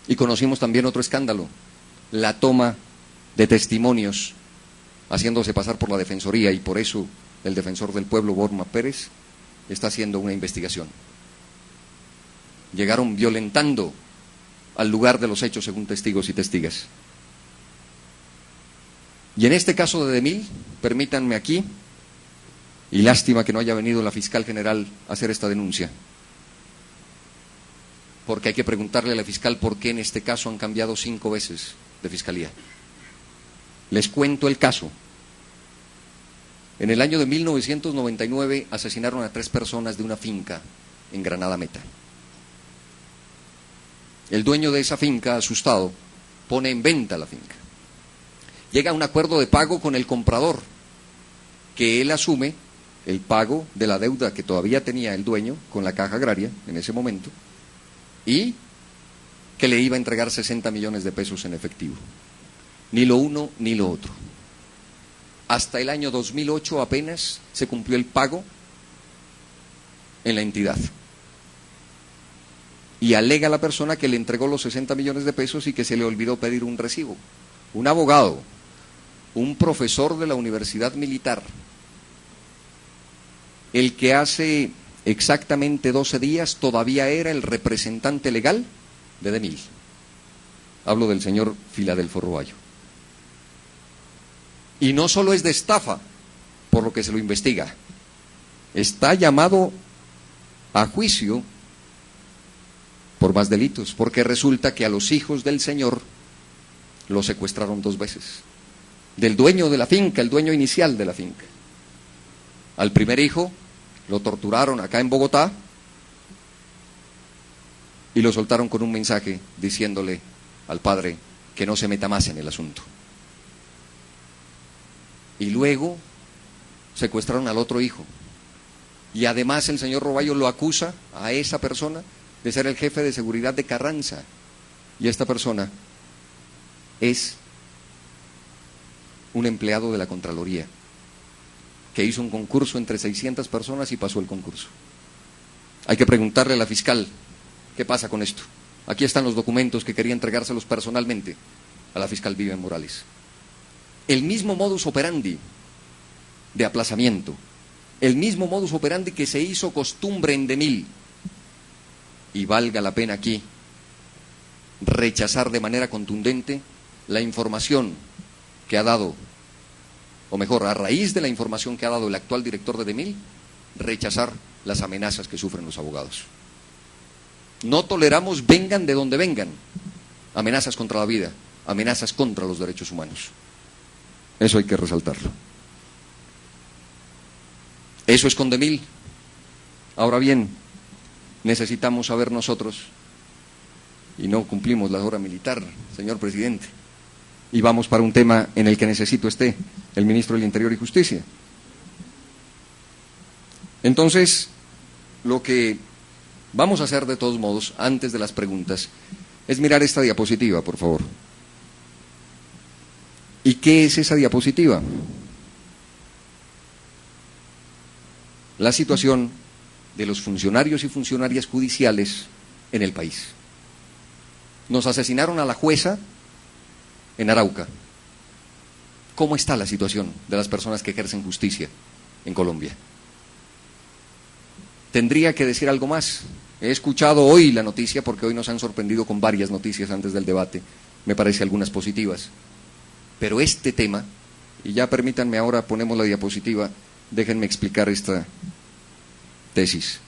Y conocimos también otro escándalo, la toma de testimonios, haciéndose pasar por la Defensoría, y por eso el defensor del pueblo, Borja Pérez, está haciendo una investigación. Llegaron violentando al lugar de los hechos según testigos y testigas. Y en este caso de Demil, permítanme aquí, y lástima que no haya venido la fiscal general a hacer esta denuncia, porque hay que preguntarle a la fiscal por qué en este caso han cambiado 5 veces de fiscalía. Les cuento el caso. En el año de 1999 asesinaron a 3 personas de una finca en Granada Meta. El dueño de esa finca, asustado, pone en venta la finca. Llega a un acuerdo de pago con el comprador, que él asume el pago de la deuda que todavía tenía el dueño con la Caja Agraria en ese momento, y que le iba a entregar 60 millones de pesos en efectivo. Ni lo uno ni lo otro. Hasta el año 2008 apenas se cumplió el pago en la entidad. Y alega la persona que le entregó los 60 millones de pesos y que se le olvidó pedir un recibo. Un abogado, un profesor de la Universidad Militar, el que hace exactamente 12 días todavía era el representante legal de Demil. Hablo del señor Filadelfo Roballo. Y no solo es de estafa, por lo que se lo investiga, está llamado a juicio por más delitos, porque resulta que a los hijos del señor los secuestraron 2 veces. Del dueño de la finca, el dueño inicial de la finca. Al primer hijo lo torturaron acá en Bogotá y lo soltaron con un mensaje diciéndole al padre que no se meta más en el asunto. Y luego secuestraron al otro hijo. Y además el señor Roballo lo acusa a esa persona de ser el jefe de seguridad de Carranza. Y esta persona es un empleado de la Contraloría, que hizo un concurso entre 600 personas y pasó el concurso. Hay que preguntarle a la fiscal, ¿qué pasa con esto? Aquí están los documentos que quería entregárselos personalmente a la fiscal Vivian Morales. El mismo modus operandi de aplazamiento, el mismo modus operandi que se hizo costumbre en Demil. Y valga la pena aquí rechazar de manera contundente la información que ha dado, o mejor, a raíz de la información que ha dado el actual director de Demil, rechazar las amenazas que sufren los abogados. No toleramos, vengan de donde vengan, amenazas contra la vida, amenazas contra los derechos humanos. Eso hay que resaltarlo. Eso es con Demil. Ahora bien, necesitamos saber nosotros, y no cumplimos la hora militar, señor presidente, y vamos para un tema en el que necesito esté el ministro del Interior y Justicia. Entonces, lo que vamos a hacer de todos modos, antes de las preguntas, es mirar esta diapositiva, por favor. ¿Y qué es esa diapositiva? La situación de los funcionarios y funcionarias judiciales en el país. Nos asesinaron a la jueza en Arauca. ¿Cómo está la situación de las personas que ejercen justicia en Colombia? Tendría que decir algo más. He escuchado hoy la noticia, porque hoy nos han sorprendido con varias noticias antes del debate, me parece algunas positivas. Pero este tema, y ya permítanme ahora ponemos la diapositiva, déjenme explicar esta tesis.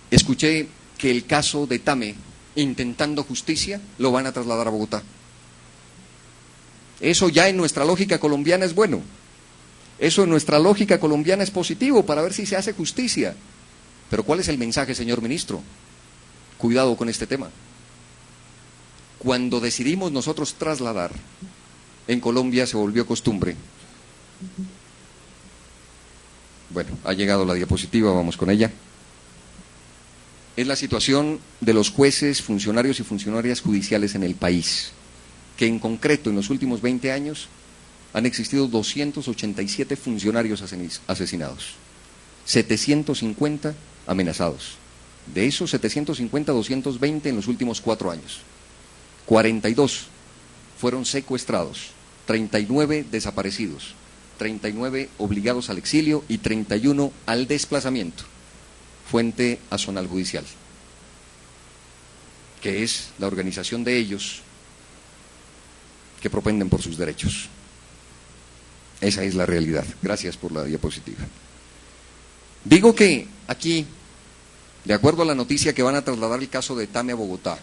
Escuché que el caso de Tame, intentando justicia, lo van a trasladar a Bogotá. Eso ya en nuestra lógica colombiana es bueno. Eso en nuestra lógica colombiana es positivo para ver si se hace justicia. Pero ¿cuál es el mensaje, señor ministro? Cuidado con este tema. Cuando decidimos nosotros trasladar, en Colombia se volvió costumbre. Bueno, ha llegado la diapositiva, vamos con ella. Es la situación de los jueces, funcionarios y funcionarias judiciales en el país, que en concreto en los últimos 20 años han existido 287 funcionarios asesinados, 750 amenazados, De esos 750, 220 en los últimos 4 años. 42 fueron secuestrados, 39 desaparecidos, 39 obligados al exilio y 31 al desplazamiento. Fuente Azonal Judicial, que es la organización de ellos que propenden por sus derechos. Esa es la realidad. Gracias por la diapositiva. Digo que aquí, de acuerdo a la noticia que van a trasladar el caso de Tame a Bogotá,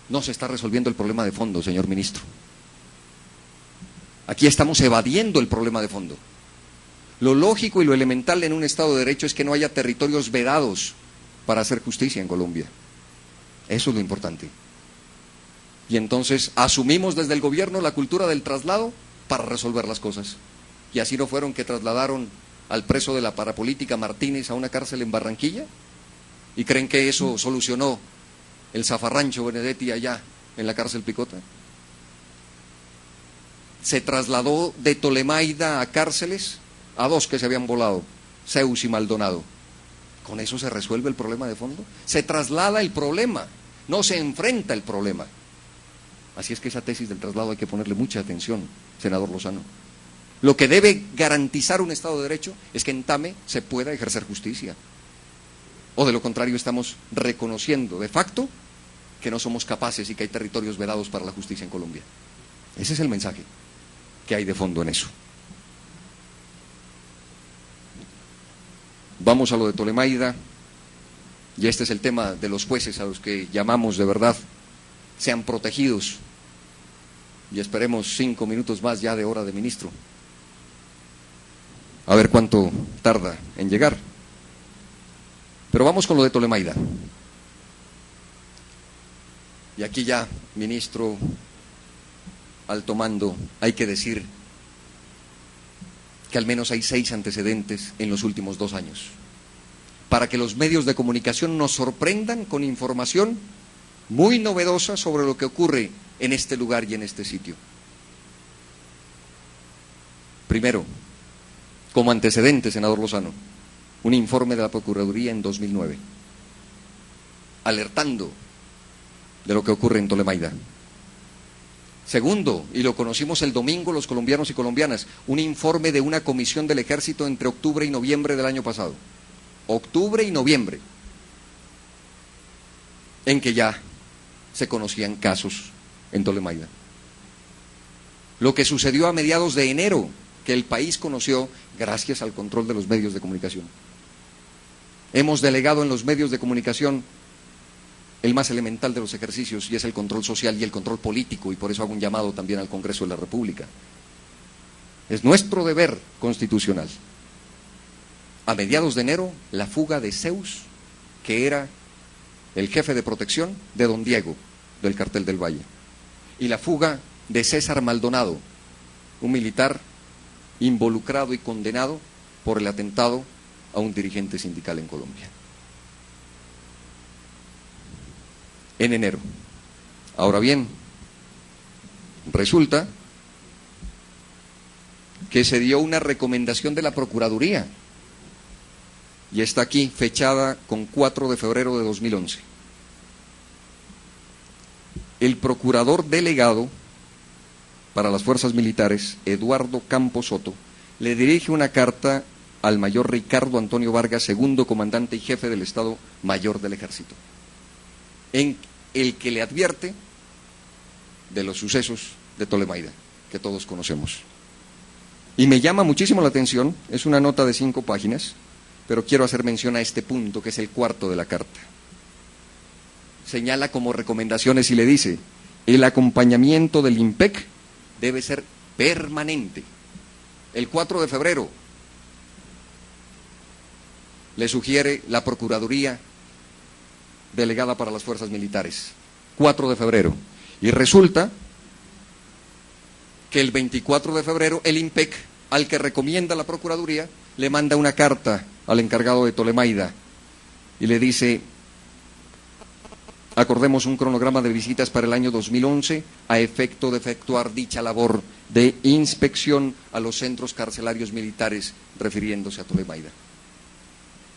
no se está resolviendo el problema de fondo, señor ministro. Aquí estamos evadiendo el problema de fondo. Lo lógico y lo elemental en un Estado de Derecho es que no haya territorios vedados para hacer justicia en Colombia. Eso es lo importante. Y entonces asumimos desde el gobierno la cultura del traslado para resolver las cosas. Y así no fueron que trasladaron al preso de la parapolítica Martínez a una cárcel en Barranquilla. ¿Y creen que eso solucionó el zafarrancho Benedetti allá en la cárcel Picota? Se trasladó de Tolemaida a cárceles a 2 que se habían volado, Zeus y Maldonado. ¿Con eso se resuelve el problema de fondo? Se traslada el problema, no se enfrenta el problema. Así es que esa tesis del traslado hay que ponerle mucha atención, senador Lozano. Lo que debe garantizar un Estado de Derecho es que en Tame se pueda ejercer justicia. O de lo contrario estamos reconociendo de facto que no somos capaces y que hay territorios vedados para la justicia en Colombia. Ese es el mensaje que hay de fondo en eso. Vamos a lo de Tolemaida, y este es el tema de los jueces a los que llamamos de verdad sean protegidos, y esperemos 5 minutos más ya de hora de ministro, a ver cuánto tarda en llegar. Pero vamos con lo de Tolemaida. Y aquí ya, ministro alto mando, hay que decir que al menos hay 6 antecedentes en los últimos 2 años, para que los medios de comunicación nos sorprendan con información muy novedosa sobre lo que ocurre en este lugar y en este sitio. Primero, como antecedente, senador Lozano, un informe de la Procuraduría en 2009, alertando de lo que ocurre en Tolemaida. Segundo, y lo conocimos el domingo los colombianos y colombianas, un informe de una comisión del Ejército entre octubre y noviembre del año pasado. Octubre y noviembre, en que ya se conocían casos en Tolemaida. Lo que sucedió a mediados de enero, que el país conoció gracias al control de los medios de comunicación. Hemos delegado en los medios de comunicación el más elemental de los ejercicios, y es el control social y el control político, y por eso hago un llamado también al Congreso de la República. Es nuestro deber constitucional. A mediados de enero, la fuga de Zeus, que era el jefe de protección de don Diego, del Cartel del Valle, y la fuga de César Maldonado, un militar involucrado y condenado por el atentado a un dirigente sindical en Colombia. En enero. Ahora bien, resulta que se dio una recomendación de la Procuraduría, y está aquí fechada con 4 de febrero de 2011. El procurador delegado para las fuerzas militares, Eduardo Campos Soto, le dirige una carta al mayor Ricardo Antonio Vargas, segundo comandante y jefe del Estado Mayor del Ejército, en el que le advierte de los sucesos de Tolemaida, que todos conocemos. Y me llama muchísimo la atención, es una nota de 5 páginas, pero quiero hacer mención a este punto, que es el cuarto de la carta. Señala como recomendaciones y le dice: el acompañamiento del IMPEC debe ser permanente. El 4 de febrero le sugiere la Procuraduría delegada para las fuerzas militares, 4 de febrero, y resulta que el 24 de febrero el IMPEC, al que recomienda la Procuraduría, le manda una carta al encargado de Tolemaida y le dice: acordemos un cronograma de visitas para el año 2011 a efecto de efectuar dicha labor de inspección a los centros carcelarios militares, refiriéndose a Tolemaida.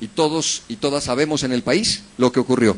Y todos y todas sabemos en el país lo que ocurrió.